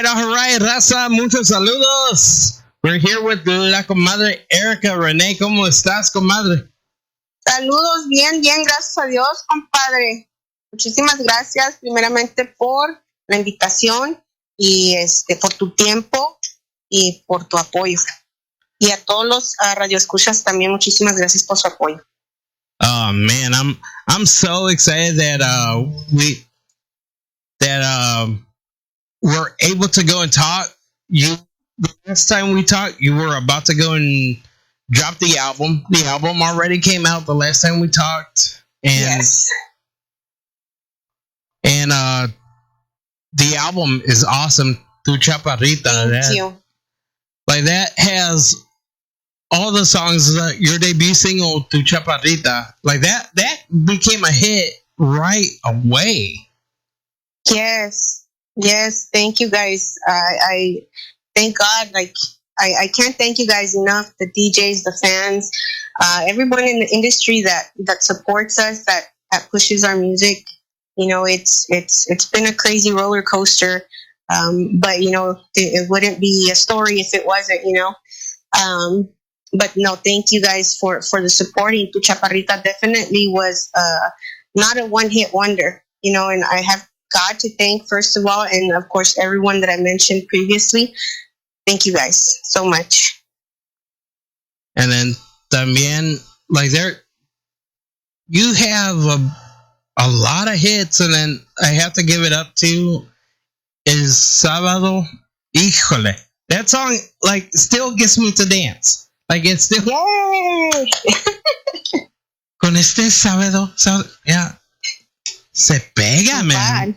all right, raza, muchos saludos. We're here with la comadre Erika Renee. ¿Cómo estás, comadre? Saludos, bien, gracias a Dios, compadre. Muchísimas gracias, primeramente, por la invitación y por tu tiempo y por tu apoyo. Y a todos los radioescuchas también, muchísimas gracias por su apoyo. Oh man, I'm so excited that we're able to go and talk. The last time we talked, you were about to go and drop the album. The album already came out the last time we talked, and yes. And the album is awesome. Tu Chaparrita. Thank you. Like that has all the songs. Your debut single, Tu Chaparrita, like that became a hit right away. Yes. Thank you guys. I thank God. Like I can't thank you guys enough. The DJs, the fans, everyone in the industry that supports us, that pushes our music. You know, it's been a crazy roller coaster. But you know, it wouldn't be a story if it wasn't. You know. But no, thank you guys for the supporting. Tu Chaparrita definitely was not a one-hit wonder, you know, and I have God to thank, first of all, and of course, everyone that I mentioned previously. Thank you guys so much. And then también, like you have a lot of hits, and then I have to give it up to is Sábado. Híjole. That song, like, still gets me to dance. Like, it's still... Yay! Con este sábado, yeah. Se pega, man. Bad.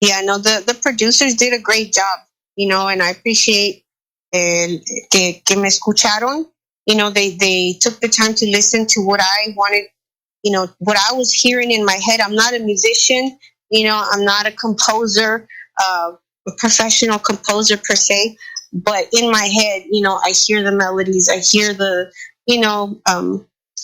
Yeah, no, the producers did a great job, you know, and I appreciate que me escucharon. You know, they took the time to listen to what I wanted, you know, what I was hearing in my head. I'm not a musician, you know, I'm not a composer, a professional composer per se. But in my head, you know, I hear the melodies, I hear the, you know,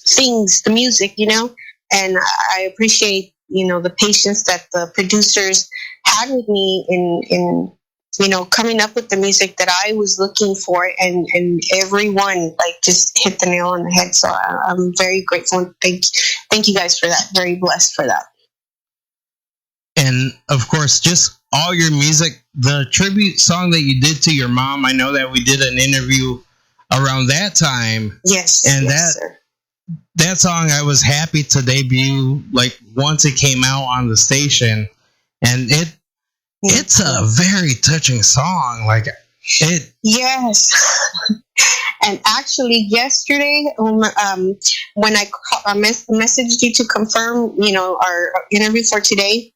things, the music, you know, and I appreciate, you know, the patience that the producers had with me in you know, coming up with the music that I was looking for, and everyone like just hit the nail on the head. So I'm very grateful. And thank you guys for that. Very blessed for that. And of course, just all your music, the tribute song that you did to your mom. I know that we did an interview around that time. Yes. And yes, sir. that song, I was happy to debut, like, once it came out on the station. And it's a very touching song. Like, it. Yes. And actually, yesterday, when I messaged you to confirm, you know, our interview for today,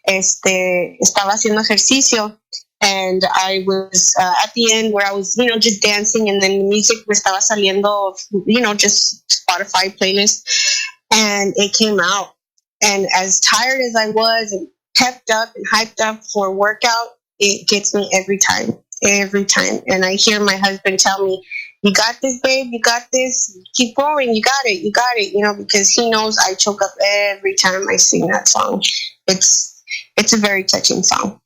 estaba haciendo ejercicio, and I was at the end where I was, you know, just dancing, and then the music me estaba saliendo, you know, just Spotify playlist, and it came out. And as tired as I was and pepped up and hyped up for workout, it gets me every time. And I hear my husband tell me, "You got this, babe. You got this. Keep going. You got it. You got it." You know, because he knows I choke up every time I sing that song. It's a very touching song.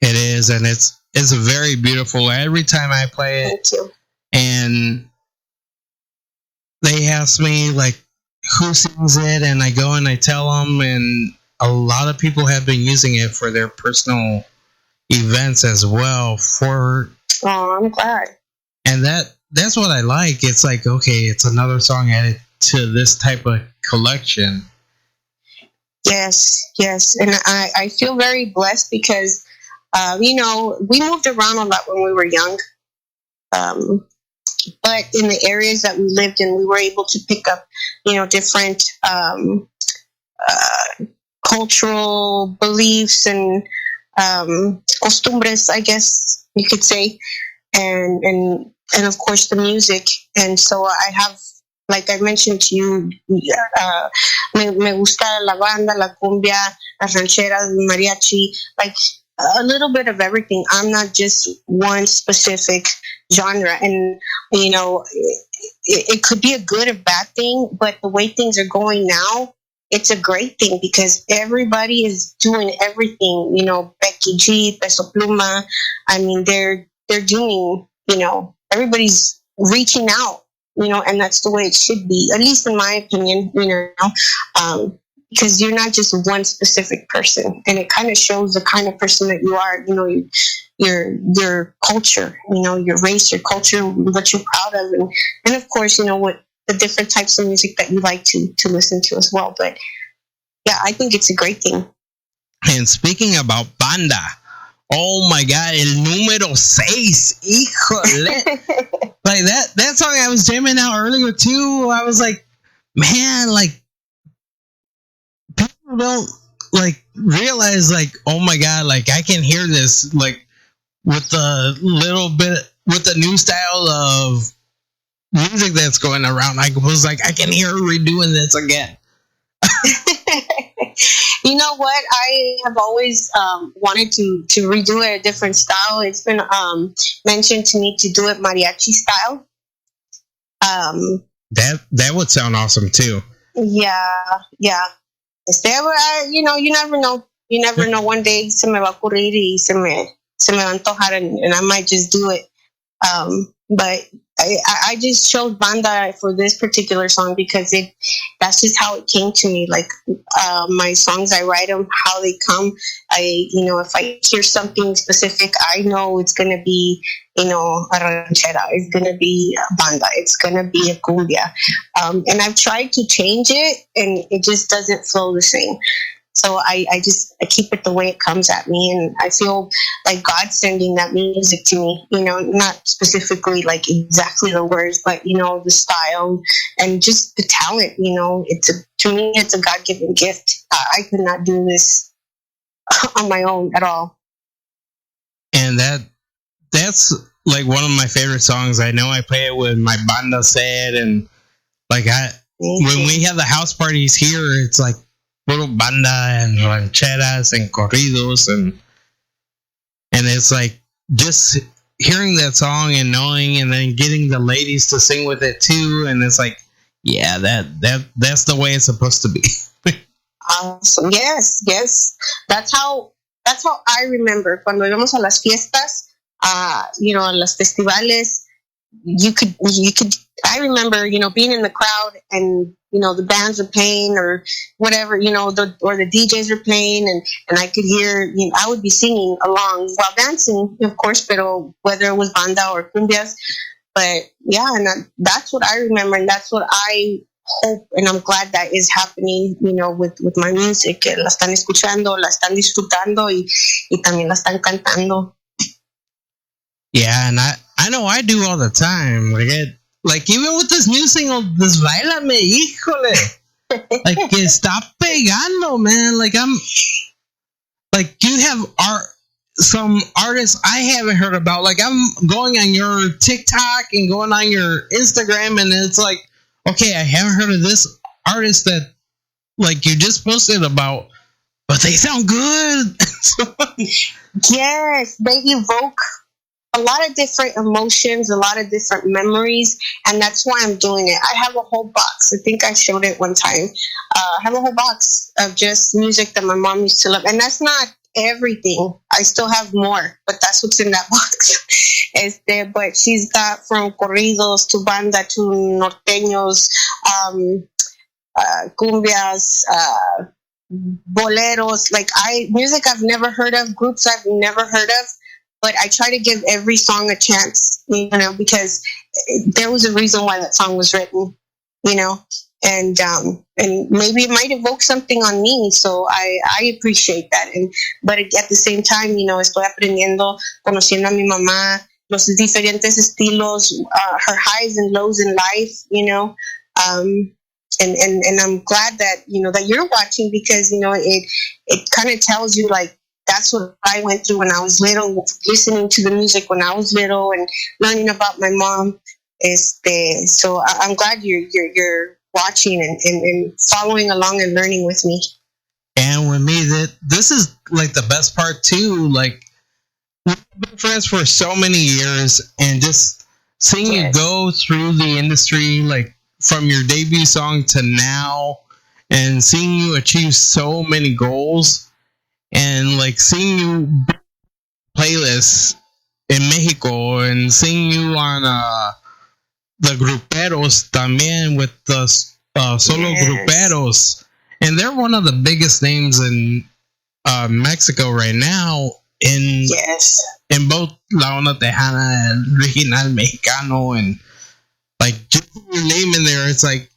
It is, and it's very beautiful. Every time I play it, thank you. And they ask me, like, who sings it, and I go and I tell them, and a lot of people have been using it for their personal events as well. Oh, I'm glad. And that's what I like. It's like, okay, it's another song added to this type of collection. Yes. And I feel very blessed because, you know, we moved around a lot when we were young. But in the areas that we lived in, we were able to pick up, you know, different cultural beliefs and costumbres, I guess you could say. And of course the music. And so I have, like I mentioned to you, me gusta la banda, la cumbia, las rancheras, mariachi, like a little bit of everything. I'm not just one specific genre. And, you know, it could be a good or bad thing, but the way things are going now, it's a great thing because everybody is doing everything, you know, back Becky G, Peso Pluma. I mean, they're doing, everybody's reaching out, and that's the way it should be, at least in my opinion, because you're not just one specific person, and it kind of shows the kind of person that you are, your culture, your race, your culture, what you're proud of, and of course, what the different types of music that you like to listen to as well. But yeah, I think it's a great thing. And speaking about banda, oh my God, el número 6, híjole. Like that song I was jamming out earlier too. I was like, man, like people don't like realize like, oh my God, like I can hear this like with the little bit with the new style of music that's going around. I was like, I can hear her redoing this again. You know what? I have always wanted to redo it a different style. It's been mentioned to me to do it mariachi style. That would sound awesome too. Yeah. You never know. You never know. One day se me va a ocurrir y se me va a antojar, and I might just do it. But I just chose banda for this particular song because that's just how it came to me. Like my songs, I write them how they come. If I hear something specific, I know it's gonna be a ranchera. It's gonna be a banda. It's gonna be a cumbia. And I've tried to change it, and it just doesn't flow the same. So I keep it the way it comes at me, and I feel like God's sending that music to me, not specifically like exactly the words, but, the style and just the talent, to me, it's a God-given gift. I could not do this on my own at all. And that's like one of my favorite songs. I know I play it with my banda set, and like when we have the house parties here, it's like puro banda and rancheras and corridos, and it's like just hearing that song and knowing, and then getting the ladies to sing with it too, and it's like, yeah, that's the way it's supposed to be. Awesome. Yes. That's how I remember cuando íbamos a las fiestas, a las festivales. You could. I remember, being in the crowd, and the bands were playing or whatever, or the DJs were playing, and I could hear. I would be singing along while dancing, of course, pero whether it was banda or cumbias. But yeah, and that's what I remember, and that's what I hope, and I'm glad that is happening. With my music, la están escuchando, la están disfrutando, y también la están cantando. Yeah, and I know I do all the time. Like even with this new single, this Bailame, híjole. Like que está pegando, man. Like you have some artists I haven't heard about. Like I'm going on your TikTok and going on your Instagram, and it's like, okay, I haven't heard of this artist that like you just posted about, but they sound good. Yes, they evoke a lot of different emotions, a lot of different memories, and that's why I'm doing it. I have a whole box. I think I showed it one time. I have a whole box of just music that my mom used to love, and that's not everything. I still have more, but that's what's in that box. But she's got from corridos to banda to norteños, cumbias, boleros, like music I've never heard of, groups I've never heard of. But I try to give every song a chance, because there was a reason why that song was written, and maybe it might evoke something on me. So I appreciate that. But at the same time, estoy aprendiendo, conociendo a mi mamá, los diferentes estilos, her highs and lows in life, and I'm glad that, that you're watching, because, it kind of tells you like, that's what I went through when I was little, listening to the music when I was little and learning about my mom. So I'm glad you're watching and following along and learning with me. And with me, this is like the best part too. Like we've been friends for so many years, and just seeing you go through the industry, like from your debut song to now, and seeing you achieve so many goals. and like seeing you playlists in Mexico and seeing you on the gruperos también with the solo gruperos, and they're one of the biggest names in Mexico right now in both La Onda Tejana and Regional Mexicano, and like just your name in there, it's like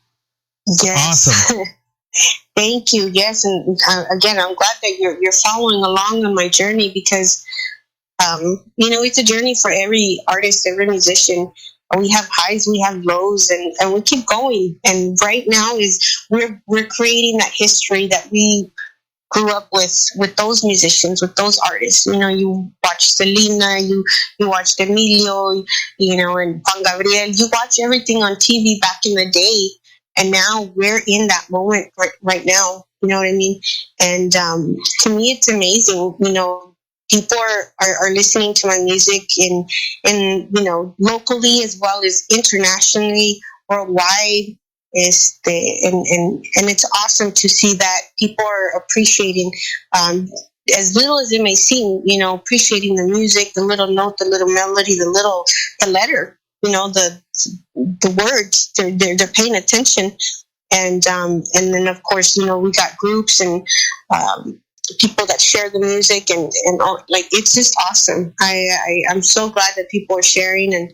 awesome. Thank you. Yes, and again, I'm glad that you're following along on my journey, because it's a journey for every artist, every musician. We have highs, we have lows, and we keep going. And right now is we're creating that history that we grew up with those musicians, with those artists. You watch Selena, you watched Emilio, and Juan Gabriel. You watch everything on TV back in the day, and now we're in that moment right now. You know what I mean? And to me, it's amazing. People are listening to my music in locally as well as internationally, worldwide. And it's awesome to see that people are appreciating, as little as it may seem, appreciating the music, the little note, the little melody, the letter, the words. They're paying attention. And then of course, we got groups and people that share the music, and all, like, it's just awesome. I'm so glad that people are sharing, and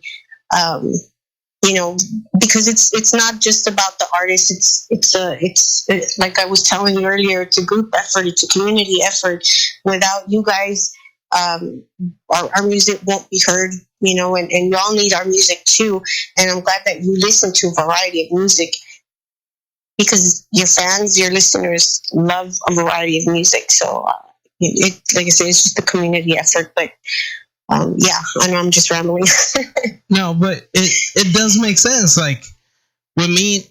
because it's not just about the artist. It's like I was telling you earlier, it's a group effort, it's a community effort. Without you guys, our music won't be heard, and y'all need our music too. And I'm glad that you listen to a variety of music, because your fans, your listeners love a variety of music. So like I said, it's just a community effort. But yeah, I know I'm just rambling. No, but it does make sense. Like with me,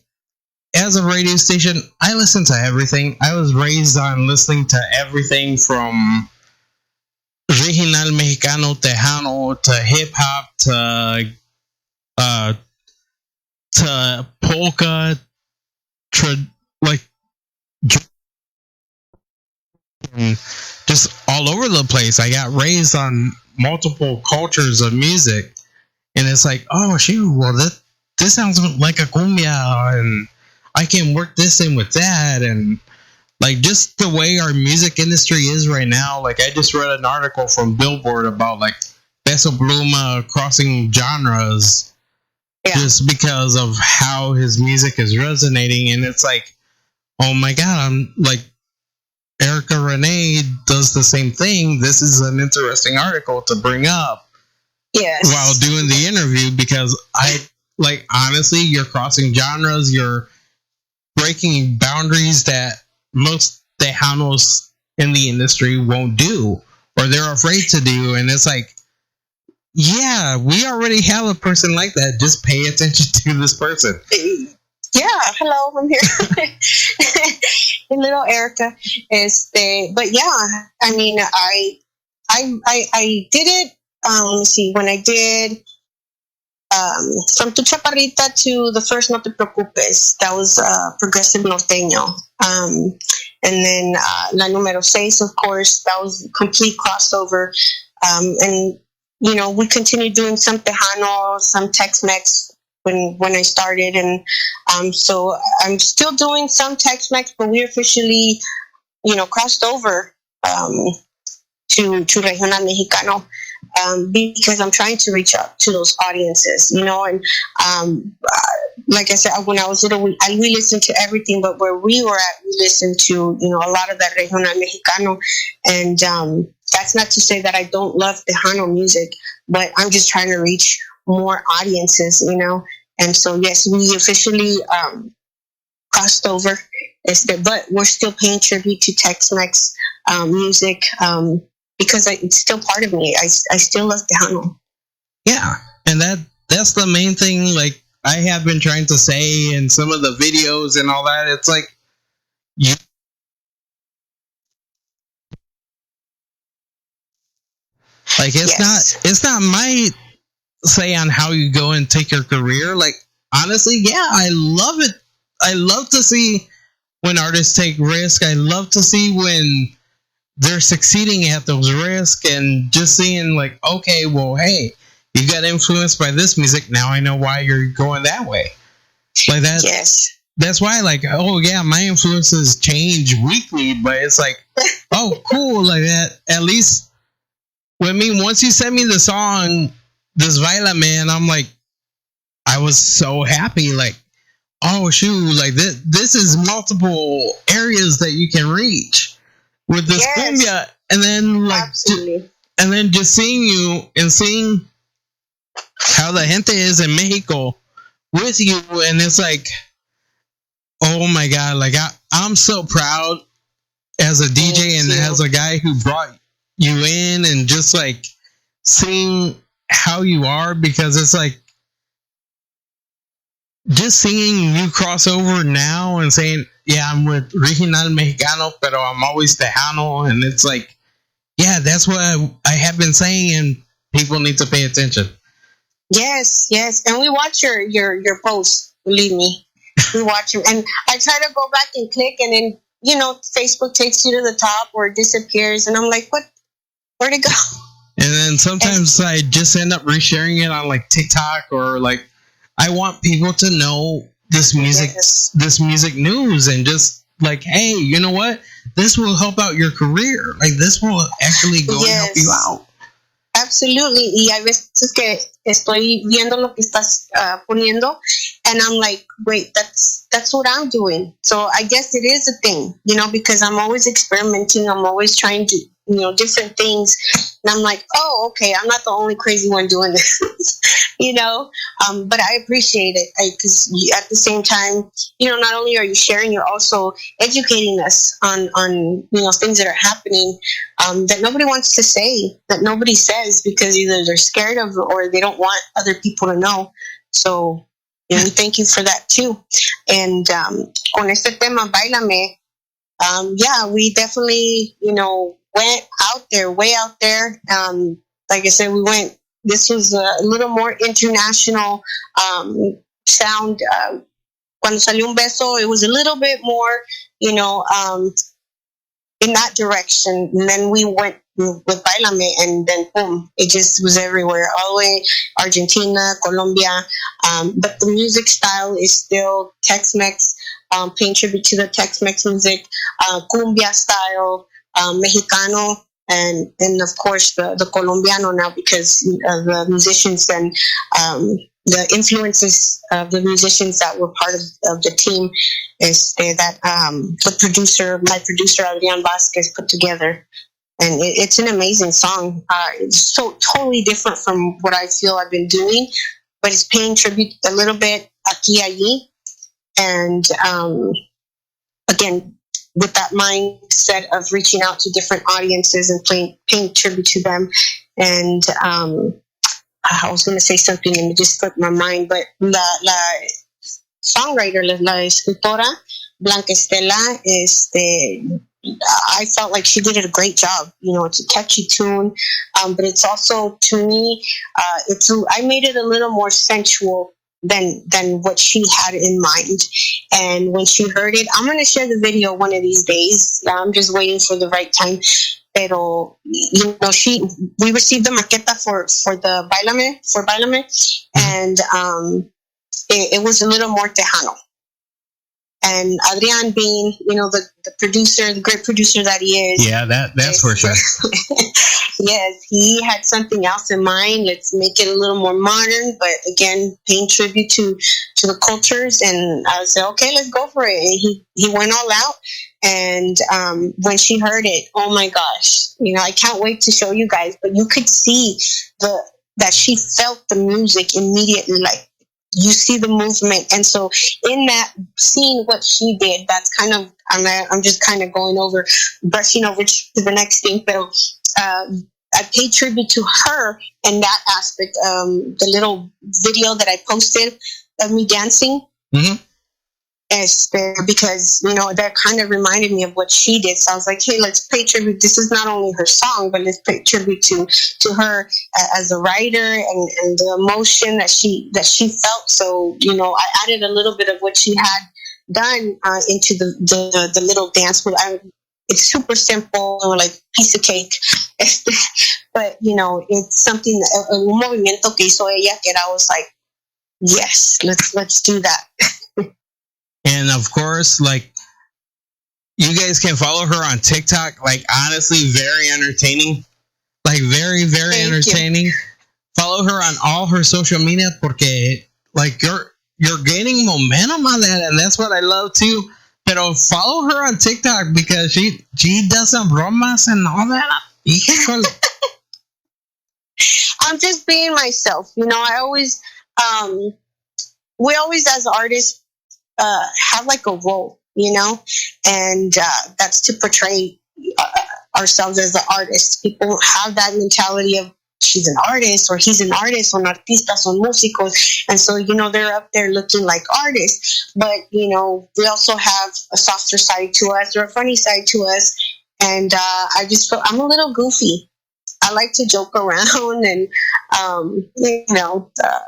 as a radio station, I listen to everything. I was raised on listening to everything from Regional Mexicano, Tejano, to hip hop, to polka, like just all over the place. I got raised on multiple cultures of music, and it's like, oh shoot, well this sounds like a cumbia, and I can work this in with that. And like just the way our music industry is right now, like I just read an article from Billboard about like Peso Pluma crossing genres, just because of how his music is resonating. And it's like, oh my god, I'm like, Erika Renee does the same thing. This is an interesting article to bring up while doing the interview, because I like, honestly, you're crossing genres, you're breaking boundaries that most Tejanos in the industry won't do, or they're afraid to do. And it's like, yeah, we already have a person like that. Just pay attention to this person. Yeah, hello, I'm here. Little Erica. But yeah, I mean, I did it. Let me see, when I did from Tu Chaparrita to the first No Te Preocupes, that was Progressive Norteño. And then La Número 6, of course, that was a complete crossover. And, we continued doing some Tejano, some Tex-Mex when I started. And so I'm still doing some Tex-Mex, but we officially, crossed over to Regional Mexicano. Because I'm trying to reach out to those audiences, and like I said, when I was little, we listened to everything, but where we were at, we listened to, a lot of that Regional Mexicano. And that's not to say that I don't love Tejano music, but I'm just trying to reach more audiences, And so, yes, we officially crossed over. But we're still paying tribute to Tex-Mex music, because it's still part of me. I still love Tejano. Yeah, and that's the main thing. Like I have been trying to say in some of the videos and all that. It's like it's not my say on how you go and take your career. Like honestly, yeah, I love it. I love to see when artists take risk. I love to see when they're succeeding at those risks, and just seeing like, okay, well, hey, you got influenced by this music. Now I know why you're going that way. Like that. Yes. That's why, like, oh yeah, my influences change weekly, but it's like, oh, cool, like that. At least, I mean, once you sent me the song, this Bailame, man, I'm like, I was so happy, like, oh shoot, like this is multiple areas that you can reach with this cumbia, and then like, and then just seeing you and seeing how the gente is in Mexico with you, and it's like, oh my god, like I'm so proud as a DJ and as a guy who brought you in, and just like seeing how you are, because it's like just seeing you cross over now and saying, yeah, I'm with Regional Mexicano, but I'm always Tejano, and it's like, yeah, that's what I have been saying, and people need to pay attention. Yes, and we watch your posts. Believe me, we watch them, and I try to go back and click, and then Facebook takes you to the top or it disappears, and I'm like, what? Where'd it go? And then sometimes I just end up resharing it on like TikTok, or like I want people to know this music news, and just like, hey, you know what? This will help out your career. Like this will actually go and help you out. Absolutely. Y hay veces que estoy viendo lo que estás poniendo, and I'm like, wait, that's what I'm doing. So I guess it is a thing, because I'm always experimenting. I'm always trying to, different things. And I'm like, oh, okay, I'm not the only crazy one doing this, but I appreciate it, because at the same time, not only are you sharing, you're also educating us on things that are happening that nobody wants to say, that nobody says, because either they're scared of or they don't want other people to know. So thank you for that too. And con este tema, Bailame, we definitely, went way out there. Like I said, this was a little more international sound. Cuando salió un beso, it was a little bit more, in that direction. And then we went with Bailame, and then boom, it just was everywhere, all the way Argentina, Colombia. But the music style is still Tex-Mex, paying tribute to the Tex-Mex music, cumbia style, Mexicano, and of course the Colombiano now, because the musicians and the influences of the musicians that were part of the team is that my producer Adrian Vasquez put together. And it's an amazing song. It's so totally different from what I feel I've been doing, but it's paying tribute a little bit aquí allí. And again, with that mindset of reaching out to different audiences and paying tribute to them. And I was going to say something and it just slipped my mind, but la songwriter, la escritora, Blanca Estela, I felt like she did a great job. It's a catchy tune, but it's also, to me, I made it a little more sensual than what she had in mind. And when she heard it, I'm going to share the video one of these days. I'm just waiting for the right time. Pero, we received the maqueta for Bailame, and it was a little more Tejano. And Adrian being, the producer, the great producer that he is. Yeah, that's for sure. Yes, he had something else in mind. Let's make it a little more modern, but again, paying tribute to the cultures. And I said, okay, let's go for it. And he went all out. And when she heard it, oh my gosh, I can't wait to show you guys. But you could see that she felt the music immediately, like, you see the movement. And so in that, seeing what she did, that's kind of, I'm just kind of brushing over to the next thing. But I paid tribute to her in that aspect. The little video that I posted of me dancing. Mm-hmm. Because that kind of reminded me of what she did. So I was like, hey, let's pay tribute. This is not only her song, but let's pay tribute to her as a writer and the emotion that she felt. So I added a little bit of what she had done into the little dance. it's super simple, like piece of cake. But it's something, un movimiento que hizo ella, que I was like, yes, let's do that. And of course, like, you guys can follow her on TikTok. Like, honestly, very entertaining. Like, very, very Thank entertaining. you. Follow her on all her social media, porque like you're gaining momentum on that, and that's what I love too. Pero follow her on TikTok because she does some bromas and all that. I'm just being myself. I always, we always as artists have like a role, and that's to portray ourselves as the artists. People have that mentality of she's an artist or he's an artist, son artistas, son músicos, and so they're up there looking like artists. But we also have a softer side to us or a funny side to us, and I just feel I'm a little goofy. I like to joke around and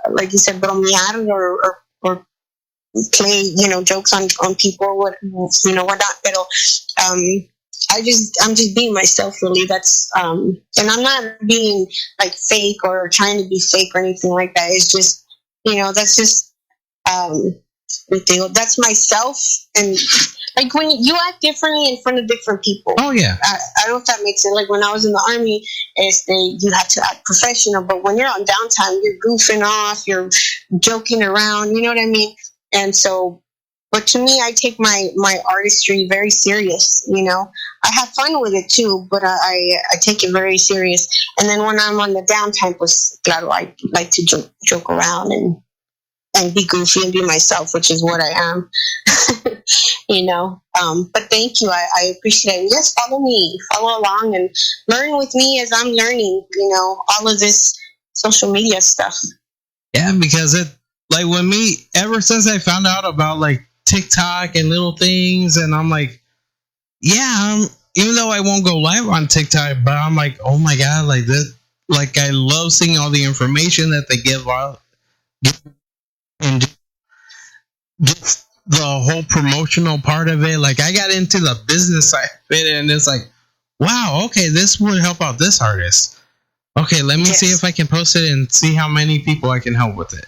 like you said, bromear or play jokes on people, whatnot. Pero I'm just being myself, really. That's and I'm not being like fake or trying to be fake or anything like that. It's just that's just that's myself. And like when you act differently in front of different people. Oh yeah. I don't know if that makes sense. Like when I was in the army, you have to act professional, but when you're on downtime, you're goofing off, you're joking around. You know what I mean? And so, but to me, I take my artistry very serious. I have fun with it too, but I take it very serious. And then when I'm on the downtime, pues claro, I like to joke around and be goofy and be myself, which is what I am. But thank you. I appreciate it. Yes, follow me, follow along, and learn with me as I'm learning. All of this social media stuff. Yeah, because like when ever since I found out about like TikTok and little things, and I'm like, yeah, even though I won't go live on TikTok, but I'm like, oh my god, like this, like I love seeing all the information that they give out, and just the whole promotional part of it. Like I got into the business side of it, and it's like, wow, okay, this would help out this artist. Okay, let me see if I can post it and see how many people I can help with it.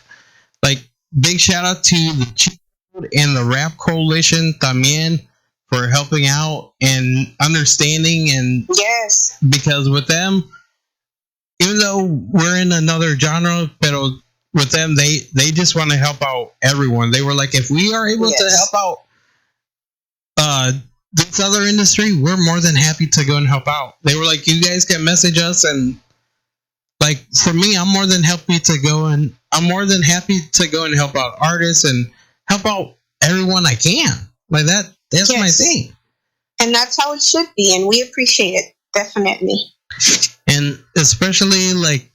Like, big shout out to the Cheat Code and the Rap Coalition también for helping out and understanding. And yes, because with them, even though we're in another genre, pero with them, they just want to help out everyone. They were like, if we are able to help out this other industry, we're more than happy to go and help out. They were like, you guys can message us, and like for me, I'm more than happy to go and help out artists and help out everyone I can. Like that's my thing. And that's how it should be, and we appreciate it, definitely. And especially like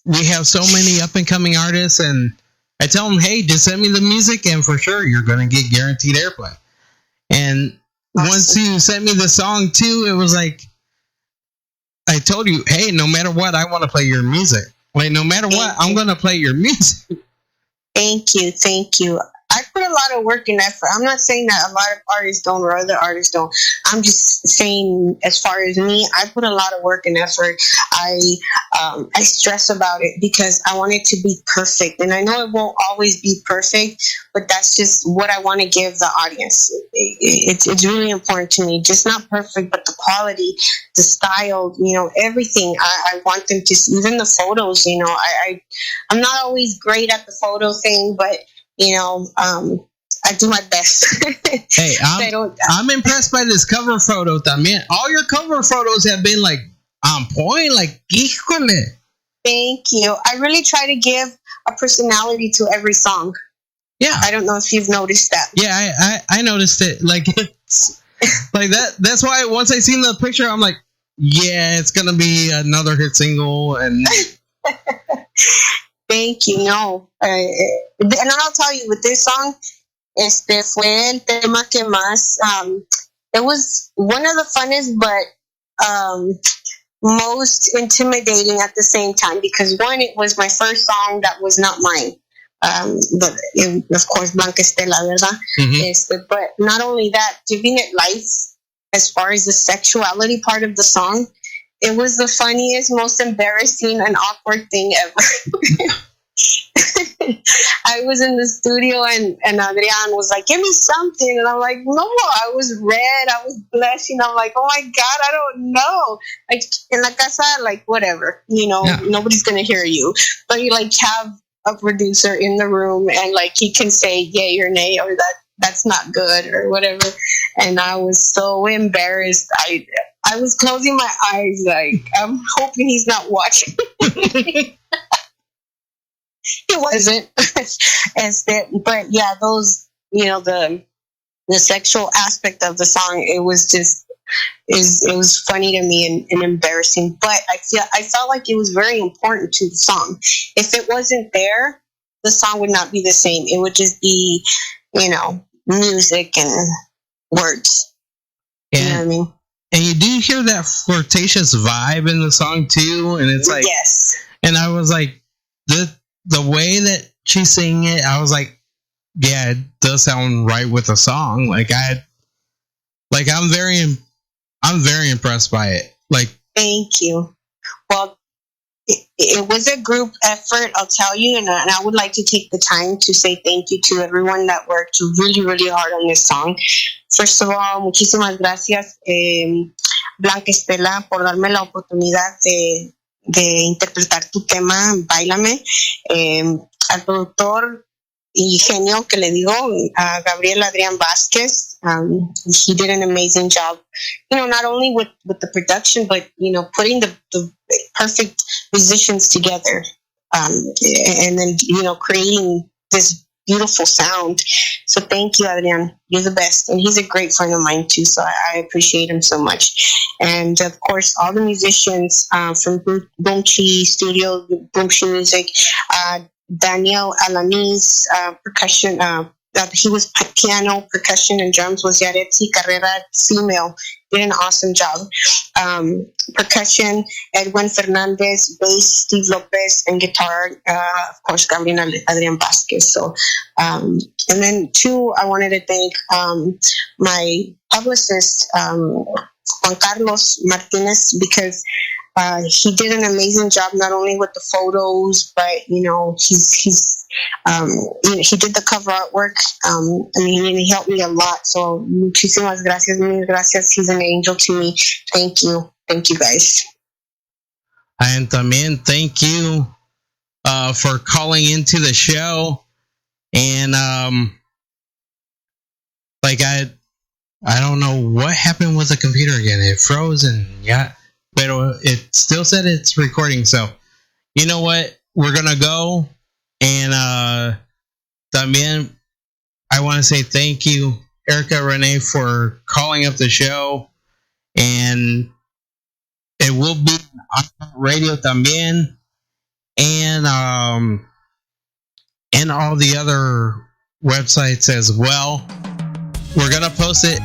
we have so many up and coming artists, and I tell them, hey, just send me the music, and for sure you're gonna get guaranteed airplay. And once you sent me the song too, it was like I told you, hey, no matter what, I want to play your music. Like no matter what, I'm gonna play your music. Thank you. I put a lot of work and effort. I'm not saying that a lot of artists don't or other artists don't. I'm just saying, as far as me, I put a lot of work and effort. I stress about it because I want it to be perfect. And I know it won't always be perfect, but that's just what I want to give the audience. It's really important to me. Just not perfect, but the quality, the style, everything. I want them to see, even the photos, I'm not always great at the photo thing, but I do my best. Hey, I'm impressed by this cover photo también. All your cover photos have been like on point, like híjole. Thank you. I really try to give a personality to every song. Yeah. I don't know if you've noticed that. Yeah, I noticed it. Like it's like that. That's why once I seen the picture, I'm like, yeah, it's gonna be another hit single. And thank you. No, and I'll tell you, with this song, fue el tema que más. It was one of the funnest, but most intimidating at the same time, because one, it was my first song that was not mine. But of course, Blanca Estela, ¿verdad? Mm-hmm. But not only that, giving it life as far as the sexuality part of the song, it was the funniest, most embarrassing and awkward thing ever. I was in the studio and Adrian was like, give me something. And I'm like, no, I was red. I was blushing. I'm like, oh my God, I don't know. Like in la casa, like whatever, nobody's going to hear you. But you like have a producer in the room and like he can say yay or nay or that's not good or whatever. And I was so embarrassed. I was closing my eyes like, I'm hoping he's not watching. It wasn't. But yeah, those, the sexual aspect of the song, it was just, it was funny to me and embarrassing. But I felt like it was very important to the song. If it wasn't there, the song would not be the same. It would just be, music and words. You know what I mean? And you do hear that flirtatious vibe in the song too, and it's like, yes. And I was like, the way that she's singing it, I was like, yeah, it does sound right with the song. I'm very impressed by it. Like, thank you. Well, it was a group effort, I'll tell you, and I would like to take the time to say thank you to everyone that worked really, really hard on this song. First of all, muchísimas gracias, Blanca Estela, por darme la oportunidad de interpretar tu tema, Bailame. Al productor y genio que le digo, Gabriel Adrián Vázquez. He did an amazing job, not only with the production, but, putting the perfect musicians together, and then, creating this beautiful sound. So thank you, Adrian. You're the best. And he's a great friend of mine too, so I appreciate him so much. And of course, all the musicians from Boomchi Studio, Boomchi Music, Daniel Alanis, percussion, he was piano, percussion, and drums was Yaretsi Carrera, female, did an awesome job. Percussion, Edwin Fernandez, bass, Steve Lopez, and guitar, of course, Gabriel Adrian Vasquez. So, and then two, I wanted to thank my publicist, Juan Carlos Martinez, because he did an amazing job, not only with the photos, but he did the cover artwork. He helped me a lot. So muchísimas gracias, mil gracias. He's an angel to me. Thank you guys. And también thank you for calling into the show. And I don't know what happened with the computer again. It froze and yeah. But it still said it's recording. So, you know what? We're going to go. And también, I want to say thank you, Erika Renee, for calling up the show. And it will be on radio también. And all the other websites as well. We're going to post it